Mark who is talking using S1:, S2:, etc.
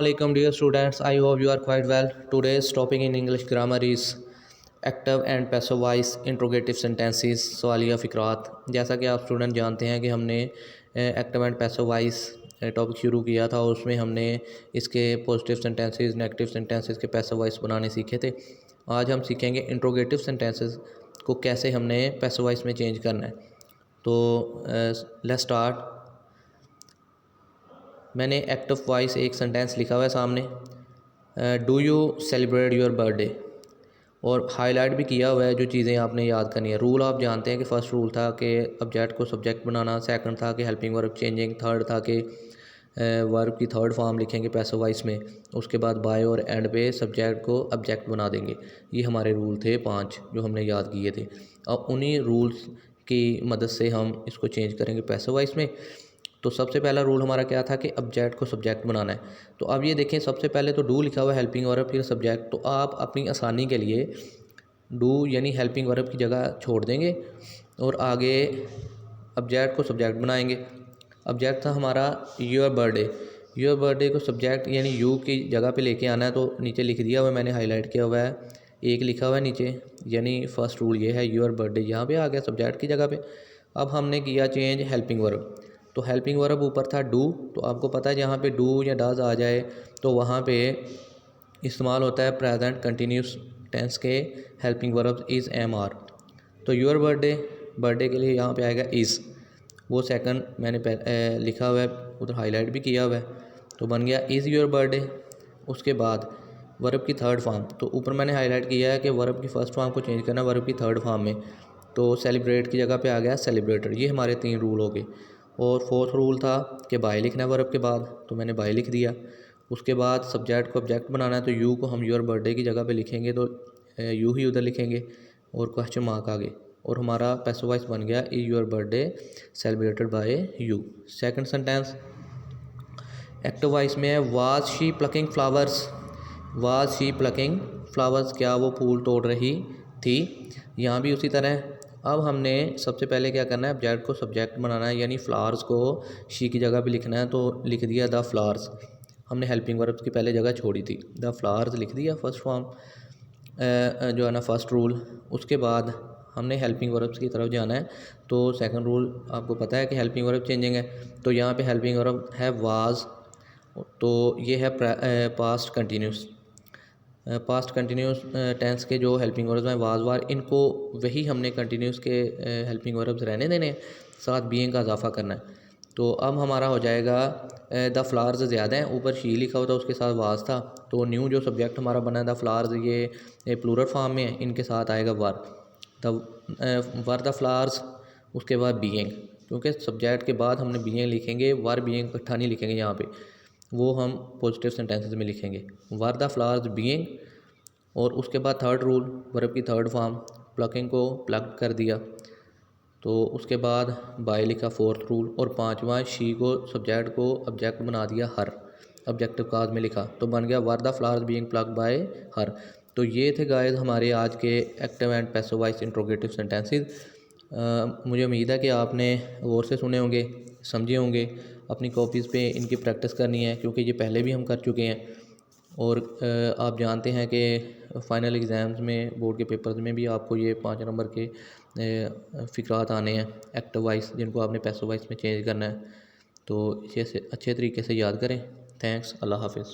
S1: Assalamualaikum dear students, I hope you are quite well. Today's topic in English grammar is active and passive voice interrogative sentences सवालिया फ़िक्रात। जैसा कि आप student जानते हैं कि हमने active and passive voice topic शुरू किया था और उसमें हमने इसके पॉजिटिव सेंटेंसेस नेगेटिव सेंटेंसेस के पैसिव वॉइस बनाने सीखे थे। आज हम सीखेंगे इंट्रोगेटिव सेंटेंसेस को कैसे हमने पैसिव वॉइस में चेंज करना है। तो लेट्स स्टार्ट। मैंने एक्टिव वॉइस एक सेंटेंस लिखा हुआ है सामने, do you celebrate your birthday, और हाईलाइट भी किया हुआ है जो चीज़ें आपने याद करनी है। रूल आप जानते हैं कि फ़र्स्ट रूल था कि ऑब्जेक्ट को सब्जेक्ट बनाना, सेकंड था कि हेल्पिंग वर्ब चेंजिंग, थर्ड था कि वर्ब की थर्ड फॉर्म लिखेंगे पैसिव वॉइस में, उसके बाद बाय और एंड पे सब्जेक्ट को ऑब्जेक्ट बना देंगे। ये हमारे रूल थे 5 जो हमने याद किए थे। अब उन्हीं रूल्स की मदद से हम इसको चेंज करेंगे पैसिव वॉइस में। तो सबसे पहला रूल हमारा क्या था कि ऑब्जेक्ट को सब्जेक्ट बनाना है। तो अब ये देखें, सबसे पहले तो डू लिखा हुआ है हेल्पिंग वर्ब फिर सब्जेक्ट, तो आप अपनी आसानी के लिए डू यानी हेल्पिंग वर्ब की जगह छोड़ देंगे और आगे ऑब्जेक्ट को सब्जेक्ट बनाएंगे। ऑब्जेक्ट था हमारा योर बर्थडे, योर बर्थडे को सब्जेक्ट यानी यू की जगह पे लेके आना है। तो नीचे लिख दिया हुआ है, मैंने हाईलाइट किया हुआ है, एक लिखा हुआ है नीचे, यानी फर्स्ट रूल ये है योर बर्थडे यहाँ पे आ गया सब्जेक्ट की जगह पे। अब हमने किया चेंज हेल्पिंग वर्ब, तो हेल्पिंग वर्ब ऊपर था डू, तो आपको पता है जहाँ पे डू या डज आ जाए तो वहाँ पे इस्तेमाल होता है प्रेजेंट कंटिन्यूस टेंस के helping verb is am are. तो योर बर्थडे, बर्थडे के लिए यहाँ पे आएगा इज़, वो सेकंड मैंने लिखा हुआ है, उधर हाईलाइट भी किया हुआ है, तो बन गया इज़ योर बर्थडे। उसके बाद वर्ब की थर्ड फॉर्म, तो ऊपर मैंने हाईलाइट किया है कि वर्ब की फर्स्ट फॉर्म को चेंज करना वर्ब की थर्ड फॉर्म में, तो सेलिब्रेट की जगह पे आ गया सेलिब्रेटर। ये हमारे 3 रूल हो गए। और फोर्थ रूल था कि बाय लिखना है वर्ब के बाद, तो मैंने बाय लिख दिया। उसके बाद सब्जेक्ट को ऑब्जेक्ट बनाना है, तो यू को हम योर बर्थडे की जगह पे लिखेंगे, तो यू ही उधर लिखेंगे और क्वेश्चन मार्क आगे, और हमारा पैसिव वॉइस बन गया is your birthday celebrated by you. Second sentence active voice में है was she plucking flowers, was she plucking flowers, क्या वो फूल तोड़ रही थी। यहाँ भी उसी तरह। अब हमने सबसे पहले क्या करना है, ऑब्जेक्ट को सब्जेक्ट बनाना है, यानी फ्लावर्स को शी की जगह पे लिखना है, तो लिख दिया द फ्लावर्स। हमने हेल्पिंग वर्ब की पहले जगह छोड़ी थी, द फ्लावर्स लिख दिया फर्स्ट फॉर्म जो है ना फर्स्ट रूल। उसके बाद हमने हेल्पिंग वर्ब्स की तरफ जाना है, तो सेकंड रूल आपको पता है कि हेल्पिंग वर्ब चेंजिंग है, तो यहाँ पे हेल्पिंग वर्ब है वाज, तो ये है past continuous, past continuous tense के जो हेल्पिंग वर्ब्स हैं वाज वार, इनको वही हमने कंटिन्यूस के हेल्पिंग वर्ब्स रहने देने हैं, साथ बीइंग का इजाफा करना है। तो अब हमारा हो जाएगा द फ्लावर्स ज़्यादा हैं, ऊपर शी लिखा होता उसके साथ वाज था, तो न्यू जो सब्जेक्ट हमारा बना है द फ्लावर्स, ये प्लूरल फॉर्म में है, इनके साथ आएगा वर, वर द फ्लावर्स। उसके बाद बीइंग, क्योंकि सब्जेक्ट के बाद हमने बीइंग लिखेंगे, वर बीइंग इकट्ठा नहीं लिखेंगे यहाँ पे, वो हम पॉजिटिव सेंटेंसेस में लिखेंगे, वर द फ्लावर्स बीइंग। और उसके बाद थर्ड रूल वर्ब की थर्ड फॉर्म प्लकिंग को प्लग कर दिया, तो उसके बाद बाय लिखा फोर्थ रूल, और पांचवा शी को सब्जेक्ट को ऑब्जेक्ट बना दिया हर, ऑब्जेक्टिव काज में लिखा, तो बन गया were the flowers being plug bye हर। तो ये थे गाइस हमारे आज के active and passive voice interrogative sentences. मुझे उम्मीद है कि आपने गौर से सुने होंगे, समझे होंगे। अपनी कॉपीज़ पे इनकी प्रैक्टिस करनी है, क्योंकि ये पहले भी हम कर चुके हैं, और आप जानते हैं कि फ़ाइनल एग्ज़ाम्स में, बोर्ड के पेपर्स में भी आपको ये 5 नंबर के फ़िक्रात आने हैं एक्टिव वॉइस, जिनको आपने पैसिव वॉइस में चेंज करना है। तो इसे अच्छे तरीके से याद करें। थैंक्स, अल्लाह हाफ़िज़।